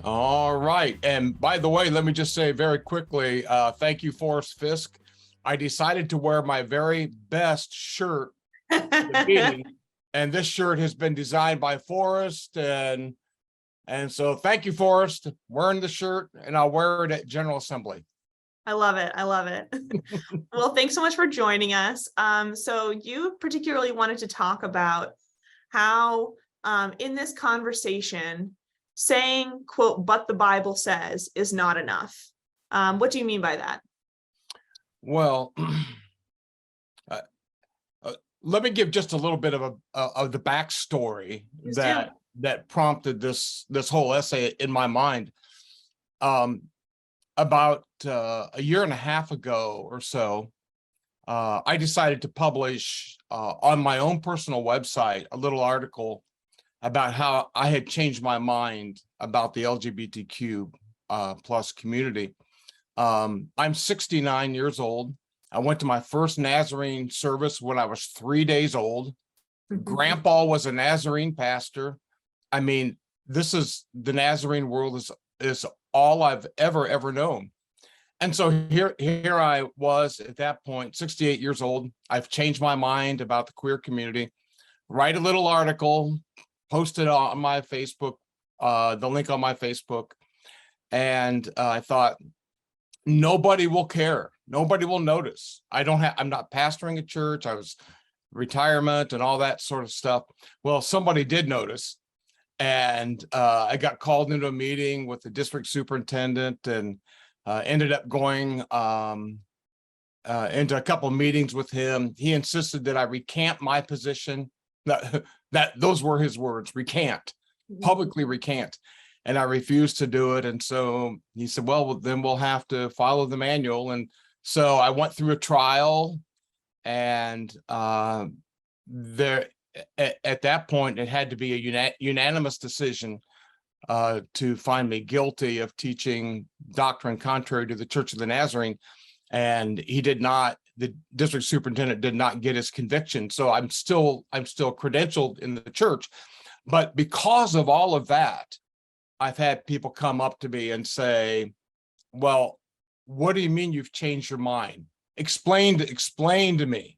All right. And by the way, let me just say very quickly, thank you, Forrest Fisk. I decided to wear my very best shirt at the meeting, and this shirt has been designed by Forrest. And so thank you, Forrest, wearing the shirt, and I'll wear it at General Assembly. I love it. I love it. Well, thanks so much for joining us. So you particularly wanted to talk about how in this conversation, saying, quote, "but the Bible says" is not enough. What do you mean by that? Well, let me give just a little bit of the backstory that prompted this whole essay in my mind. About a year and a half ago or so, I decided to publish on my own personal website a little article about how I had changed my mind about the LGBTQ plus community. I'm 69 years old. I went to my first Nazarene service when I was 3 days old. Grandpa was a Nazarene pastor. I mean, this is the Nazarene world is all I've ever known. And so here I was at that point, 68 years old. I've changed my mind about the queer community. Write a little article, post it on my Facebook, the link on my Facebook. And I thought, nobody will care. Nobody will notice. I'm not pastoring a church. I was retirement and all that sort of stuff. Well, somebody did notice. And I got called into a meeting with the district superintendent and ended up going into a couple of meetings with him. He insisted that I recant my position. That those were his words, recant, publicly recant. And I refused to do it. And so he said, well, then we'll have to follow the manual. And so I went through a trial, and there at that point, it had to be a unanimous decision to find me guilty of teaching doctrine contrary to the Church of the Nazarene. And the district superintendent did not get his conviction. So I'm still credentialed in the church. But because of all of that, I've had people come up to me and say, well, what do you mean you've changed your mind? Explain to me.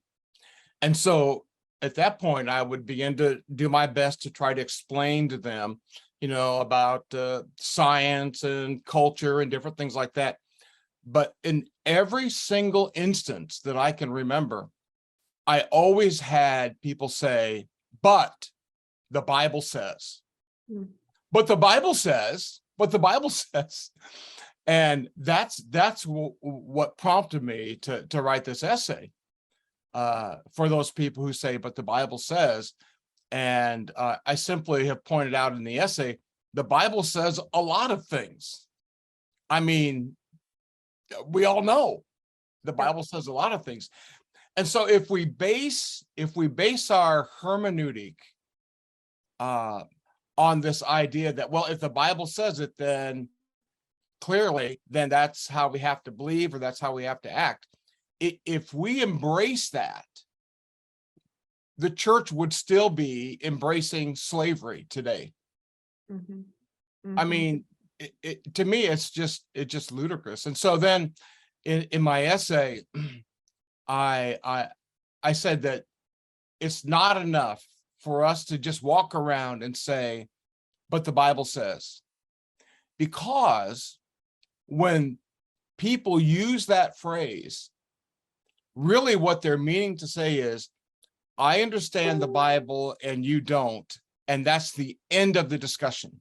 And so at that point, I would begin to do my best to try to explain to them, about science and culture and different things like that. But in every single instance that I can remember, I always had people say, but the Bible says, but the Bible says, but the Bible says. And that's what prompted me to write this essay for those people who say, but the Bible says. And I simply have pointed out in the essay, the Bible says a lot of things. I mean, we all know the Bible says a lot of things. And so if we base our hermeneutic on this idea that, well, if the Bible says it, then clearly, then that's how we have to believe, or that's how we have to act. If we embrace that, the church would still be embracing slavery today. I mean, to me, it's just ludicrous. And so then in my essay, I said that it's not enough for us to just walk around and say, but the Bible says, because when people use that phrase, really what they're meaning to say is, I understand the Bible and you don't, and that's the end of the discussion.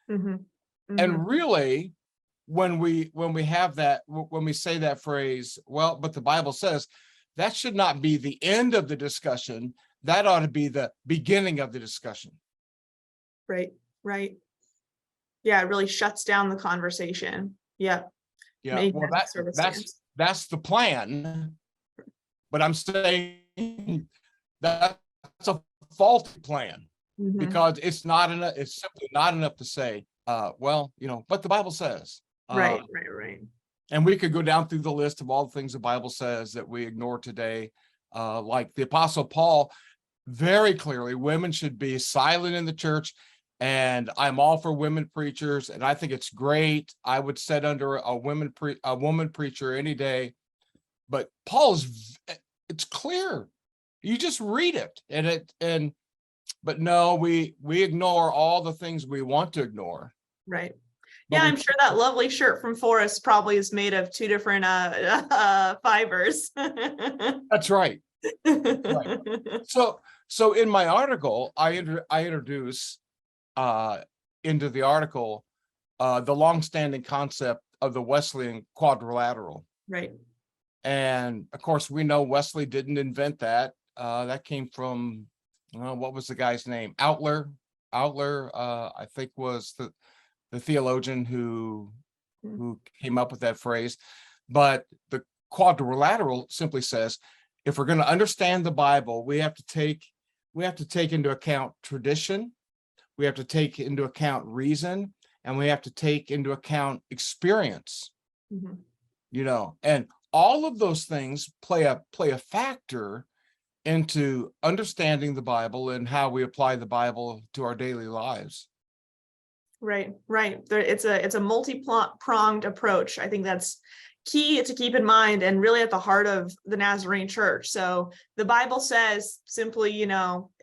And really, when we have that, when we say that phrase, well, but the Bible says, that should not be the end of the discussion. That ought to be the beginning of the discussion. Right. Yeah, it really shuts down the conversation. Yeah. Well, that's the plan. But I'm saying that's a faulty plan, because it's not enough. It's simply not enough to say, well, but the Bible says. Right. And we could go down through the list of all the things the Bible says that we ignore today. Like the Apostle Paul, very clearly, women should be silent in the church and I'm all for women preachers, and I think it's great. I would sit under a woman preacher any day. But it's clear. You just read it, but no, we ignore all the things we want to ignore. Right. But Yeah, I'm sure that lovely shirt from Forrest probably is made of 2 different fibers. That's right. Right. So in my article, I introduce into the article the longstanding concept of the Wesleyan quadrilateral. Right. And of course, we know Wesley didn't invent that. That came from, what was the guy's name? Outler, I think was the theologian who came up with that phrase. But the quadrilateral simply says, if we're going to understand the Bible, we have to take into account tradition, we have to take into account reason, and we have to take into account experience. And all of those things play a factor into understanding the Bible and how we apply the Bible to our daily lives. Right. It's a multi-pronged approach. I think that's key to keep in mind, and really at the heart of the Nazarene Church. So the Bible says simply,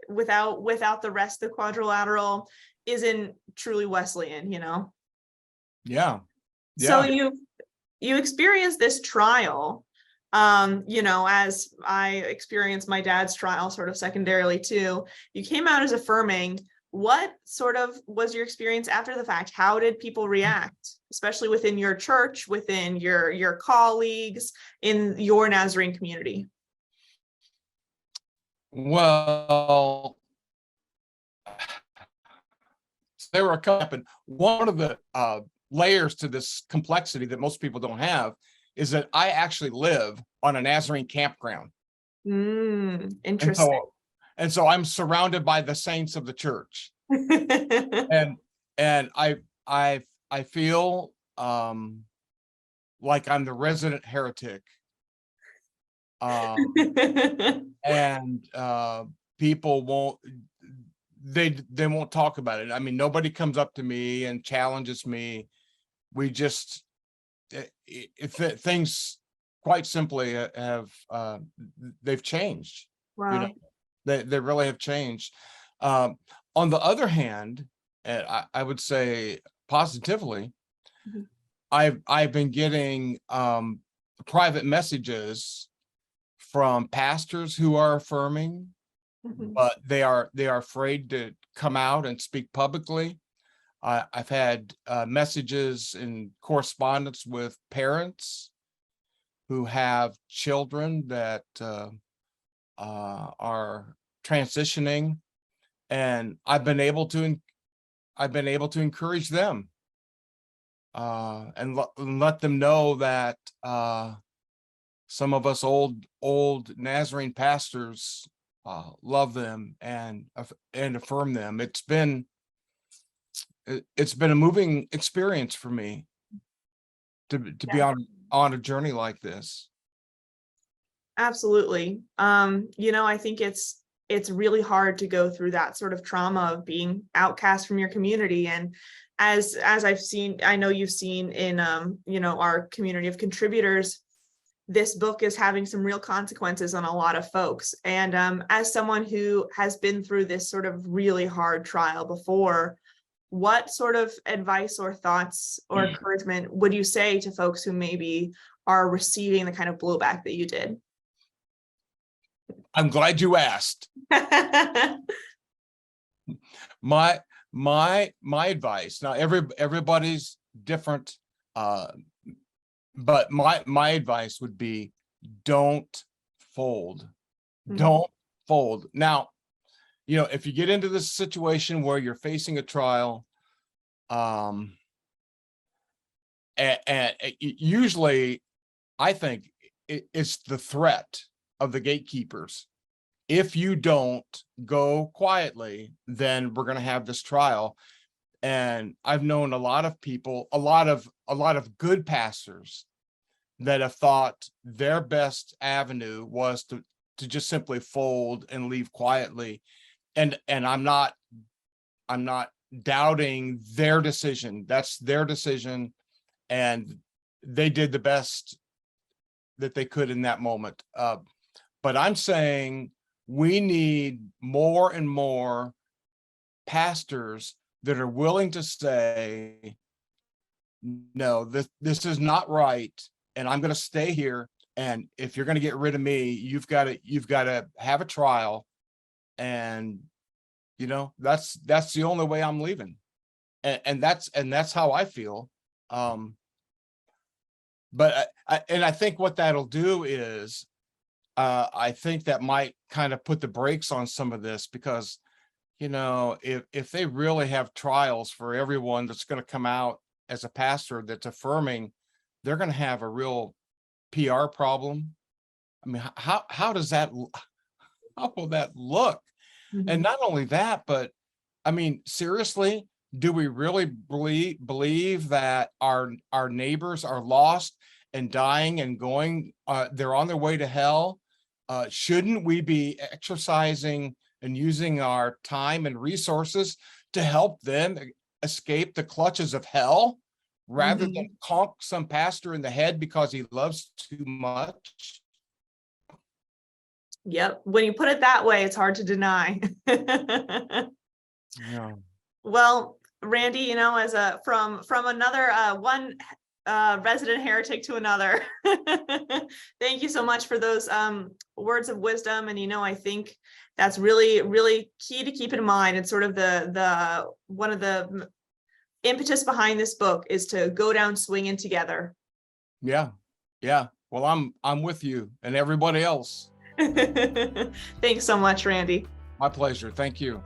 without the rest of the quadrilateral isn't truly Wesleyan. Yeah. So you experienced this trial, as I experienced my dad's trial sort of secondarily too. You came out as affirming. What sort of was your experience after the fact? How did people react, especially within your church, within your colleagues, in your Nazarene community? Well, there were a couple, and one of the layers to this complexity that most people don't have is that I actually live on a Nazarene campground. Interesting. And so I'm surrounded by the saints of the church. and I feel like I'm the resident heretic. And people won't talk about it. I mean, nobody comes up to me and challenges me. We just, things quite simply they've changed. Wow. They really have changed. On the other hand, I would say positively, I've been getting private messages from pastors who are affirming, but they are afraid to come out and speak publicly. I've had messages and correspondence with parents who have children that are transitioning, and I've been able to encourage them and let them know that some of us old Nazarene pastors love them and affirm them. It's been a moving experience for me to be on a journey like this. Absolutely. I think it's really hard to go through that sort of trauma of being outcast from your community. And as I've seen, I know you've seen in our community of contributors, this book is having some real consequences on a lot of folks. And as someone who has been through this sort of really hard trial before, what sort of advice or thoughts or encouragement would you say to folks who maybe are receiving the kind of blowback that you did? I'm glad you asked. My advice, now everybody's different, but my advice would be, don't fold. Don't fold. Now, if you get into this situation where you're facing a trial, and usually I think it's the threat of the gatekeepers. If you don't go quietly, then we're going to have this trial. And I've known a lot of people, a lot of good pastors that have thought their best avenue was to just simply fold and leave quietly. And I'm not doubting their decision. That's their decision, and they did the best that they could in that moment. But I'm saying we need more and more pastors that are willing to say, no, this is not right, and I'm going to stay here. And if you're going to get rid of me, you've got to have a trial. And that's the only way I'm leaving. And that's how I feel. But I think what that'll do is, I think that might kind of put the brakes on some of this, because, if they really have trials for everyone that's going to come out as a pastor that's affirming, they're going to have a real PR problem. I mean, how does that, how will that look? And not only that, but I mean, seriously, do we really believe that our neighbors are lost and dying and going, they're on their way to hell? Shouldn't we be exercising and using our time and resources to help them escape the clutches of hell, rather than conk some pastor in the head because he loves too much? Yep. When you put it that way, it's hard to deny. Yeah. Well, Randy, as from another one resident heretic to another, thank you so much for those words of wisdom. And I think that's really, really key to keep in mind. It's sort of the one of the impetus behind this book is to go down swinging together. Yeah. Well, I'm with you and everybody else. Thanks so much, Randy. My pleasure. Thank you.